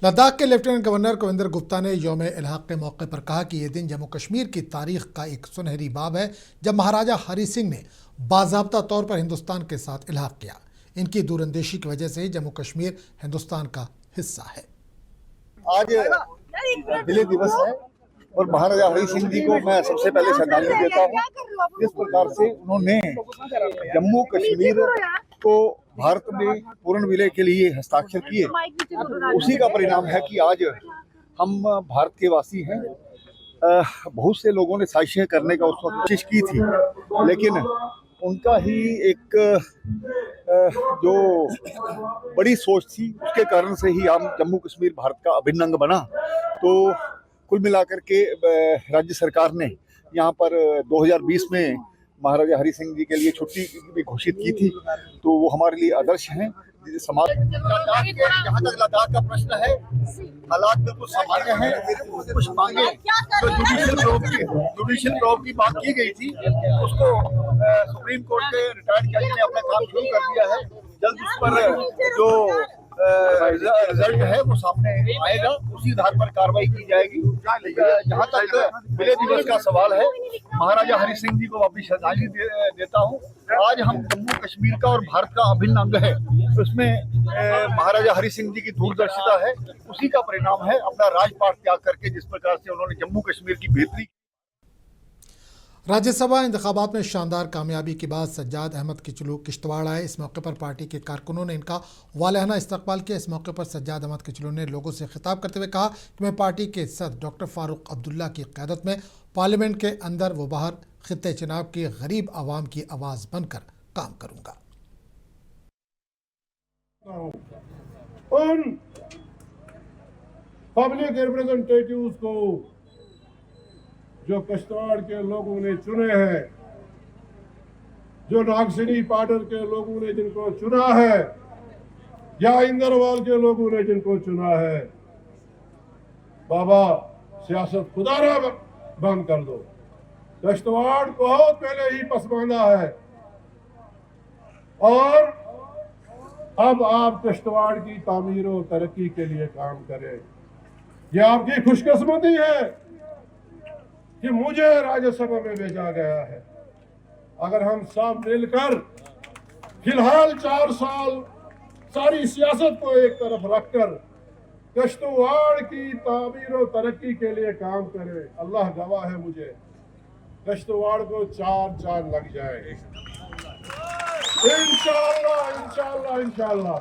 लद्दाख के lieutenant governor Kavinder Gupta ने यौम इल्हाक के मौके पर कहा कि ये दिन जम्मू कश्मीर की तारीख का एक सुनहरी बाब है जब महाराजा हरी सिंह ने बाज़ाब्ता तौर पर हिंदुस्तान के साथ इल्हाक किया। इनकी दूरंदेशी की वजह से ही जम्मू कश्मीर हिंदुस्तान का हिस्सा है। आज विजय दिवस है और महाराजा हरी सिंह जी को मैं सबसे पहले श्रद्धांजलि देता हूँ। जिस प्रकार से उन्होंने जम्मू कश्मीर को भारत में पूर्ण विलय के लिए हस्ताक्षर किए, उसी का परिणाम है कि आज हम भारत के वासी हैं। बहुत से लोगों ने साजिशें करने का उस वक्त कोशिश की थी, लेकिन उनका ही एक जो बड़ी सोच थी उसके कारण से ही हम जम्मू कश्मीर भारत का अभिन्न अंग बना। तो कुल मिलाकर के राज्य सरकार ने यहाँ पर 2020 में महाराजा हरी सिंह जी के लिए छुट्टी भी घोषित की थी, तो वो हमारे लिए आदर्श हैं। समाज जहाँ तक लद्दाख का प्रश्न है, हालात बिल्कुल सामान्य हैं। कुछ मांगे जो जुडिशियल प्रोब की बात की गई थी, उसको सुप्रीम कोर्ट के रिटायर्ड जज ने अपना काम शुरू कर दिया है। जल्द उस पर जो रिजल्ट है वो सामने आएगा, उसी आधार पर कार्रवाई की जाएगी। जहाँ तक विलय दिवस का सवाल है, महाराजा हरी सिंह जी को वापिस श्रद्धांजलि देता हूँ। आज हम जम्मू कश्मीर का और भारत का अभिन्न अंग है, उसमें महाराजा हरी सिंह जी की दूरदर्शिता है, उसी का परिणाम है। अपना राजपाट त्याग करके जिस प्रकार से उन्होंने जम्मू कश्मीर की बेहतरी। राज्यसभा इंतखाबात में शानदार कामयाबी के बाद सज्जाद अहमद किचलू किश्तवाड़ आए। इस मौके पर पार्टी के कारकुनों ने इनका वालियाना इस्तकबाल किया। इस मौके पर सज्जाद अहमद किचलू ने लोगों से खिताब करते हुए कहा कि मैं पार्टी के सदर डॉक्टर फारूक अब्दुल्ला की क़यादत में पार्लियामेंट के अंदर व बाहर खित्ते चनाब की गरीब आवाम की आवाज़ बनकर काम करूँगा। उन पब्लिक रिप्रेजेंटेटिव्स को जो किश्तवाड़ के लोगों ने चुने हैं, जो नागसिनी पाडर के लोगों ने जिनको चुना है, या इंदरवाल के लोगों ने जिनको चुना है, बाबा सियासत खुदारा बंद कर दो। किश्तवाड़ बहुत पहले ही पसमानदा है और अब आप किश्तवाड़ की तामीर और तरक्की के लिए काम करें। यह आपकी खुशकिस्मती है कि मुझे राज्यसभा में भेजा गया है। अगर हम सब मिलकर फिलहाल 4 साल सारी सियासत को एक तरफ रखकर किश्तवाड़ की तामीर और तरक्की के लिए काम करें, अल्लाह गवाह है, मुझे किश्तवाड़ को 4 चांद लग जाए इंशाअल्लाह इंशाअल्लाह इंशाअल्लाह।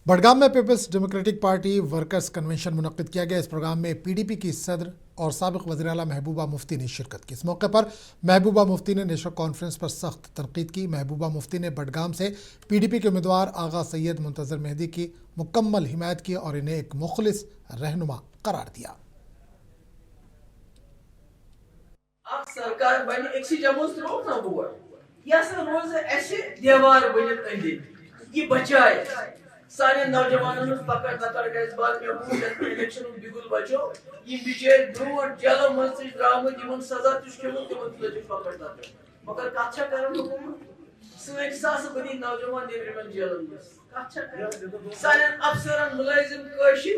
बडगाम में Peoples Democratic Party workers convention मुनक्किद किया गया। इस प्रोग्राम में पीडीपी की सदर और साबिक वज़ीर आला महबूबा मुफ्ती ने शिरकत की। इस मौके पर महबूबा मुफ्ती ने नेशनल कॉन्फ्रेंस पर सख्त तनकीद की। महबूबा मुफ्ती ने बडगाम से पीडीपी के उम्मीदवार आगा सैयद मुंतज़र मेहदी की मुकम्मल हिमायत की और इन्हें एक मुखलिस रहनुमा करार दिया। सरकार बन एक जमोस रोक ना हुआ या सर रोज ऐसे दीवार बने ये बचाए सारे नौजवानों पकड़ दकड़ के इस बात में इलेक्शन बिगुल बचो ये बिचार ब्रोट जेल मज द्रामत इन सजा तुम पकड़ दकड़ मगर कथा कर सस बनी नौजवान नेबरमन जेलन मज सारे अफसरन मुलाजिम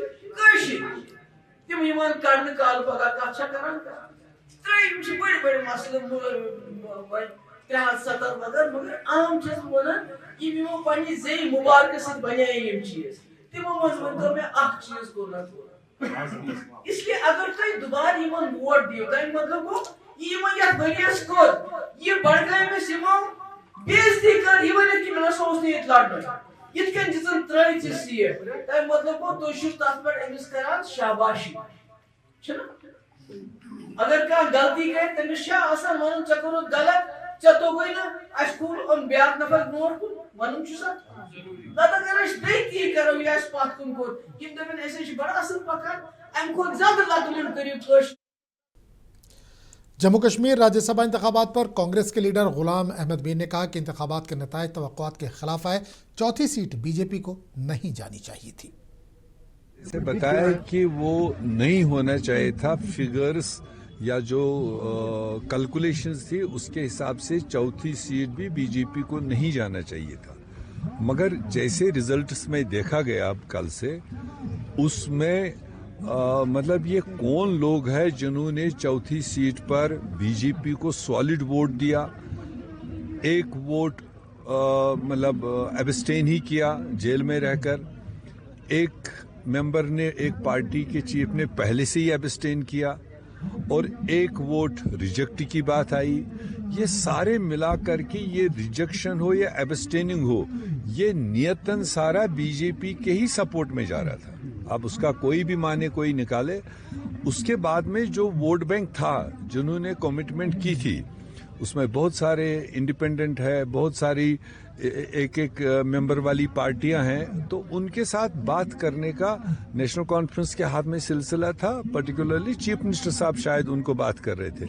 तिम कड़न काल पगह कथा कर बड़े बड़े मसले 370 मगर आम वन यमो पे जे मुबारक सत बने चीज तमो मो मे चीज को इसलिए अगर तुम दोबारा वोट दियो तम मतलब गो ये वरियस कर ये बडगामस बेइज्जती कर ये वन कि मे सोस ये लड़ना ये दिन त्र सीट तम मतलब गो तुम तथ पे अमिस कर शाबाशी अगर कह गलती कर तमिस वन ऐ कोर गलत तो गई ना अन ब्या नफर ब्रो वन अगर करो यह पथ कुन कोर दपन ऐसे बड़ा असल पकान अम खुद ज्यादा लकमन करियो। जम्मू कश्मीर राज्यसभा इंतखाबात पर कांग्रेस के लीडर गुलाम अहमद मीर ने कहा कि इंतखाबात के नतायज तवक्कुआत के खिलाफ आए। चौथी सीट बीजेपी को नहीं जानी चाहिए थी। से बताया कि वो नहीं होना चाहिए था, फिगर्स या जो कैलकुलेशंस थी उसके हिसाब से चौथी सीट भी बीजेपी को नहीं जाना चाहिए था। मगर जैसे रिजल्ट्स में देखा गया अब कल से, उसमें मतलब ये कौन लोग हैं जिन्होंने चौथी सीट पर बीजेपी को सॉलिड वोट दिया, एक वोट मतलब एब्सटेन ही किया जेल में रहकर, एक मेंबर ने, एक पार्टी के चीफ ने पहले से ही एब्सटेन किया, और एक वोट रिजेक्ट की बात आई। ये सारे मिलाकर के ये रिजेक्शन हो या एब्सटेनिंग हो, ये नियतन सारा बीजेपी के ही सपोर्ट में जा रहा था। अब उसका कोई भी माने कोई निकाले। उसके बाद में जो वोट बैंक था जिन्होंने कमिटमेंट की थी, उसमें बहुत सारे इंडिपेंडेंट है, बहुत सारी एक एक मेंबर वाली पार्टियां हैं, तो उनके साथ बात करने का नेशनल कॉन्फ्रेंस के हाथ में सिलसिला था। पर्टिकुलरली चीफ मिनिस्टर साहब शायद उनको बात कर रहे थे,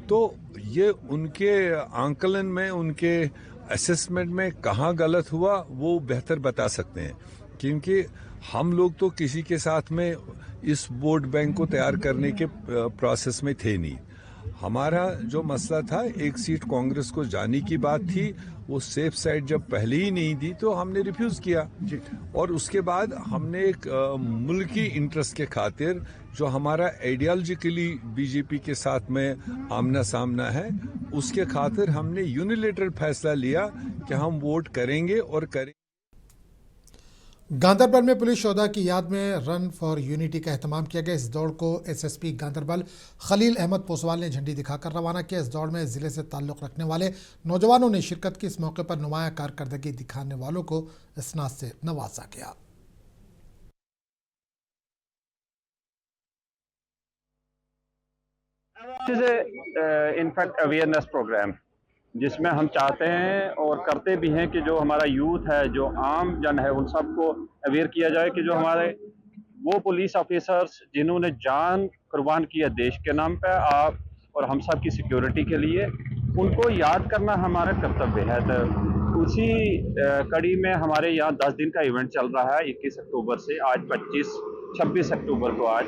तो ये उनके आंकलन में, उनके असेसमेंट में कहाँ गलत हुआ वो बेहतर बता सकते हैं, क्योंकि हम लोग तो किसी के साथ में इस वोट बैंक को तैयार करने के प्रोसेस में थे नहीं। हमारा जो मसला था, एक सीट कांग्रेस को जाने की बात थी, वो सेफ साइड जब पहले ही नहीं दी तो हमने रिफ्यूज किया, और उसके बाद हमने एक मुल्की इंटरेस्ट के खातिर जो हमारा आइडियोलॉजिकली बीजेपी के साथ में आमना सामना है, उसके खातिर हमने यूनिलेटरल फैसला लिया कि हम वोट करेंगे और करेंगे। गांधरबल में पुलिस शोधा की याद में रन फॉर यूनिटी का एहतमाम किया गया। इस दौड़ को एसएसपी गांधरबल खलील अहमद पोसवाल ने झंडी दिखाकर रवाना किया। इस दौड़ में जिले से ताल्लुक़ रखने वाले नौजवानों ने शिरकत की। इस मौके पर नुमाया कारकर्दगी दिखाने वालों को इसनाद से नवाजा गया। इनफैक्ट अवेयरनेस प्रोग्राम जिसमें हम चाहते हैं और करते भी हैं कि जो हमारा यूथ है, जो आम जन है, उन सबको अवेयर किया जाए कि जो हमारे वो पुलिस ऑफिसर्स जिन्होंने जान कुर्बान किया देश के नाम पे आप और हम सब की सिक्योरिटी के लिए, उनको याद करना हमारा कर्तव्य है। तो उसी कड़ी में हमारे यहाँ 10 दिन का इवेंट चल रहा है। 21 अक्टूबर से आज 26 अक्टूबर को आज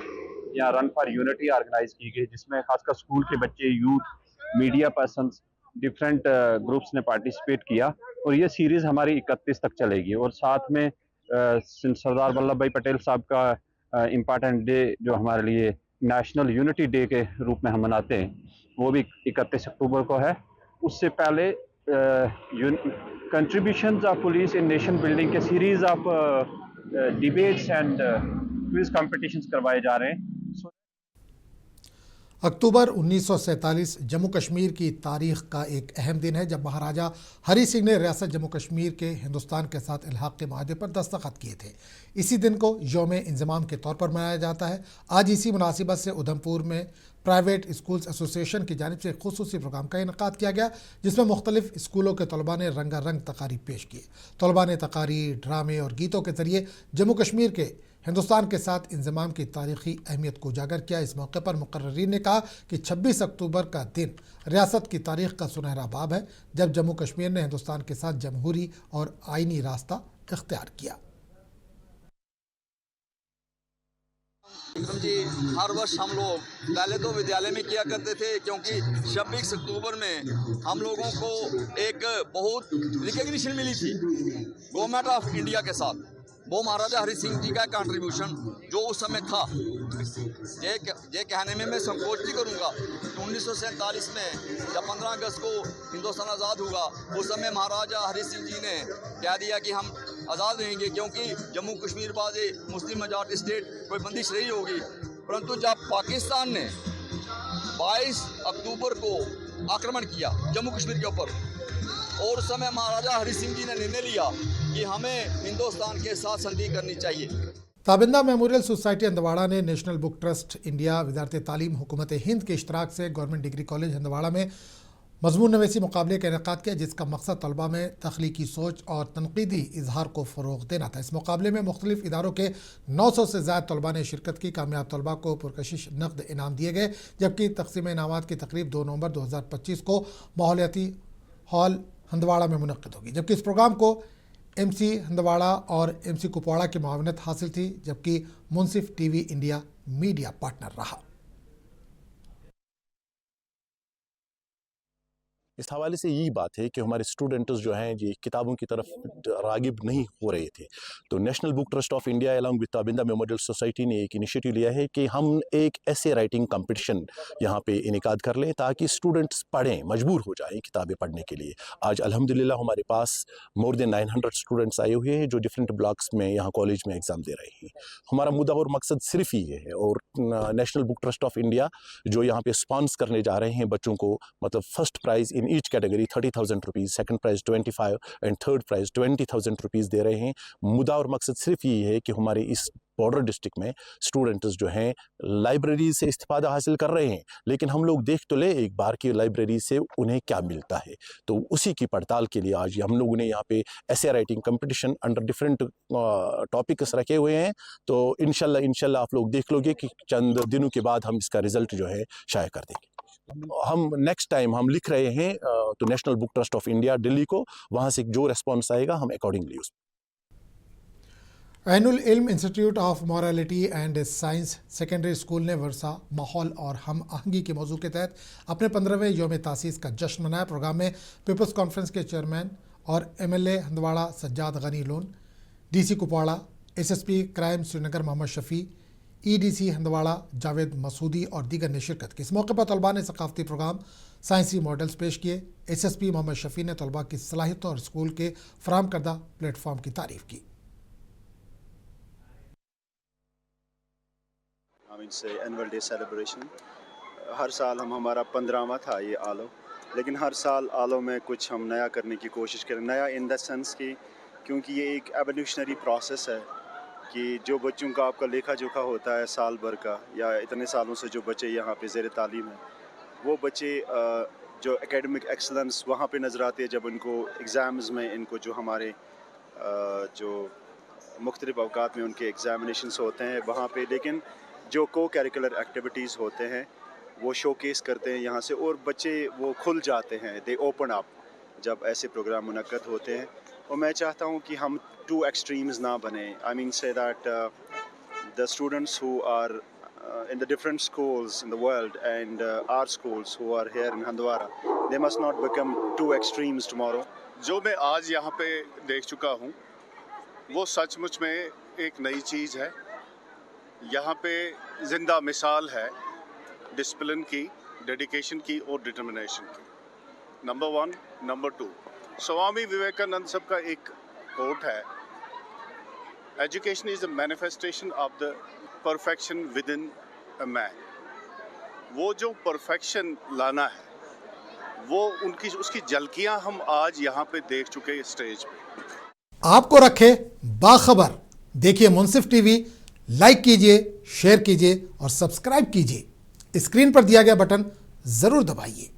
यहाँ रन फॉर यूनिटी ऑर्गेनाइज की गई, जिसमें खासकर स्कूल के बच्चे, youth, media persons, different groups ने पार्टिसिपेट किया। और ये सीरीज हमारी 31 तक चलेगी। और साथ में सरदार वल्लभ भाई पटेल साहब का इम्पॉर्टेंट डे जो हमारे लिए नेशनल यूनिटी डे के रूप में हम मनाते हैं, वो भी 31 अक्टूबर को है। उससे पहले contributions of police in nation building के series of debates and quiz competitions करवाए जा रहे हैं। अक्टूबर 1947 जम्मू कश्मीर की तारीख का एक अहम दिन है, जब महाराजा हरी सिंह ने रियासत जम्मू कश्मीर के हिंदुस्तान के साथ इल्हाक के माहदे पर दस्तखत किए थे। इसी दिन को यौम इंज़माम के तौर पर मनाया जाता है। आज इसी मुनासिबत से उधमपुर में प्राइवेट स्कूल्स एसोसिएशन की जानिब से खुसूसी प्रोग्राम का इनेकाद किया गया, जिसमें मुख्तलिफ स्कूलों के तलबा ने रंगारंग तकारीब पेश किए। तलबा ने तकारीर, ड्रामे और गीतों के जरिए जम्मू कश्मीर के हिंदुस्तान के साथ इंज़माम की तारीख़ी अहमियत को उजागर किया। इस मौके पर मुकर्रिरीन ने कहा कि 26 अक्टूबर का दिन रियासत की तारीख़ का सुनहरा बाब है, जब जम्मू कश्मीर ने हिंदुस्तान के साथ जमहूरी और आइनी रास्ता इख्तियार किया। जी, हर वर्ष हम लोग पहले तो विद्यालय में किया करते थे, क्योंकि 26 अक्टूबर में हम लोगों को एक बहुत रिकग्निशन मिली थी गवर्नमेंट ऑफ इंडिया के साथ। वो महाराजा हरि सिंह जी का कंट्रीब्यूशन जो उस समय था, ये कहने में मैं संकोच नहीं करूँगा। 1947 में जब 15 अगस्त को हिंदुस्तान आज़ाद हुआ, उस समय महाराजा हरि सिंह जी ने कह दिया कि हम आज़ाद रहेंगे, क्योंकि जम्मू कश्मीर बाज़ मुस्लिम मेजॉरिटी स्टेट कोई बंदिश रही होगी। परंतु जब पाकिस्तान ने 22 अक्टूबर को आक्रमण किया जम्मू कश्मीर के ऊपर, और उस समय महाराजा हरि सिंह जी ने निर्णय लिया कि हमें हिंदुस्तान के साथ संधि करनी चाहिए। ताबिंदा मेमोरियल सोसाइटी हंदवाड़ा ने नेशनल बुक ट्रस्ट इंडिया, वजारत तालीम, हुकूमत हिंद के इश्तराक से गवर्नमेंट डिग्री कॉलेज हंदवाड़ा में मजमून नवीसी मुकाबले का इनेकाद किया, जिसका मकसद तलबा में तख्लीकी सोच और तनकीदी इजहार को फ़रोग़ देना था। इस मुकाबले में मुख्तलिफ इदारों के 900 से ज़्यादा तलबा ने शिरकत की। कामयाब तलबा को पुरकशिश नकद इनाम दिए गए, जबकि तकसीम इनामात की तकरीब 2 नवंबर 2025 को माहौलियाती हॉल हंदवाड़ा में मुनक़्क़िद होगी। जबकि इस प्रोग्राम को MC हंदवाड़ा और MC कुपवाड़ा की मुआवनत हासिल थी, जबकि मुंसिफ TV इंडिया मीडिया पार्टनर रहा। इस हवाले से यही बात है कि हमारे स्टूडेंट्स जो हैं ये किताबों की तरफ रागिब नहीं हो रहे थे, तो national book trust of India along with Tabinda memorial society ने एक इनिशिएटिव लिया है कि हम एक ऐसे राइटिंग कंपटीशन यहाँ पे इनेकाद कर लें ताकि स्टूडेंट्स पढ़ें, मजबूर हो जाएं किताबें पढ़ने के लिए। आज अल्हम्दुलिल्लाह हमारे पास मोर देन 900 स्टूडेंट्स आए हुए हैं जो डिफरेंट ब्लॉक्स में यहाँ कॉलेज में एग्ज़ाम दे रहे हैं। हमारा मुद्दा और मकसद सिर्फ ये है, और national book trust of India जो यहाँ पे स्पॉन्सर करने जा रहे हैं बच्चों को, मतलब first prize in each category 30,000 rupees, second prize 25 and third prize 20,000 rupees दे रहे हैं। मुद्दा और मकसद सिर्फ ये है कि हमारे इस बॉर्डर डिस्ट्रिक्ट में स्टूडेंट्स जो हैं लाइब्रेरी से इस्तिफादा हासिल कर रहे हैं, लेकिन हम लोग देख तो ले एक बार की लाइब्रेरी से उन्हें क्या मिलता है। तो उसी की पड़ताल के लिए आज हम लोगों ने यहाँ पे ऐसे writing competition under different topics रखे हुए हैं। तो इंशाल्लाह आप लोग देख लोगे कि चंद दिनों के बाद हम इसका रिजल्ट जो है शाया कर देंगे। हम नेक्स्ट टाइम हम लिख रहे हैं तो national book trust of India Delhi को, वहाँ से जो रिस्पॉन्स आएगा हम अकॉर्डिंगली उस ऐनुल इल्म institute of morality and science secondary school ने वर्षा, माहौल और हम आहंगी के मौजू के तहत अपने 15वें यौम तासीस का जश्न मनाया। प्रोग्राम में पीपल्स कॉन्फ्रेंस के चेयरमैन और MLA Handwara Sajjad Gani Lone, DC Kupwara, SSP crime Srinagar Mohammad Shafi, EDC Handwara Javed Masoodi और दीगर ने शिरकत की। इस मौके पर तलबा ने सकाफती प्रोग्राम, साइंसी मॉडल्स पेश किए। SSP मोहम्मद शफ़ी ने तलबा की सलाहियतों और स्कूल के फराम करदा प्लेटफॉर्म की तारीफ की। से एनुअल डे सेलिब्रेशन हर साल हमारा 15वां था ये आलो, लेकिन हर साल आलो में कुछ हम नया करने की कोशिश करें। नया इन द सेंस कि क्योंकि ये एक एवोल्यूशनरी प्रोसेस है कि जो बच्चों का आपका लेखा जोखा होता है साल भर का या इतने सालों से जो बच्चे यहाँ पे ज़ेर तालीम हैं, वो बच्चे जो एकेडमिक एक्सलेंस वहाँ पे नज़र आती है जब उनको एग्ज़ाम्स में इनको जो हमारे जो मुख्तलिफ़ अवकात में उनके एग्ज़ामिनेशंस होते हैं वहाँ पे, लेकिन जो को करिकुलर एक्टिविटीज़ होते हैं वो शोकेस करते हैं यहाँ से और बच्चे वो खुल जाते हैं, दे ओपन अप जब ऐसे प्रोग्राम मुनक्कद होते हैं। और मैं चाहता हूँ कि हम टू एक्सट्रीम्स ना बने। I mean say that the students who are in the different schools in the world and our schools who are here in Handwara, they must not become two extremes tomorrow. जो मैं आज यहाँ पे देख चुका हूँ वो सचमुच में एक नई चीज़ है। यहाँ पे जिंदा मिसाल है डिसिप्लिन की, डेडिकेशन की और डिटर्मिनेशन की। नंबर 1, नंबर 2, स्वामी विवेकानंद साहब का एक कोट है, education is the manifestation of the perfection with in a man. वो जो परफेक्शन लाना है वो उसकी झलकियाँ हम आज यहाँ पे देख चुके हैं स्टेज पे। आपको रखे बाखबर, देखिए मुंसिफ टीवी, लाइक कीजिए, शेयर कीजिए और सब्सक्राइब कीजिए। स्क्रीन पर दिया गया बटन जरूर दबाइए।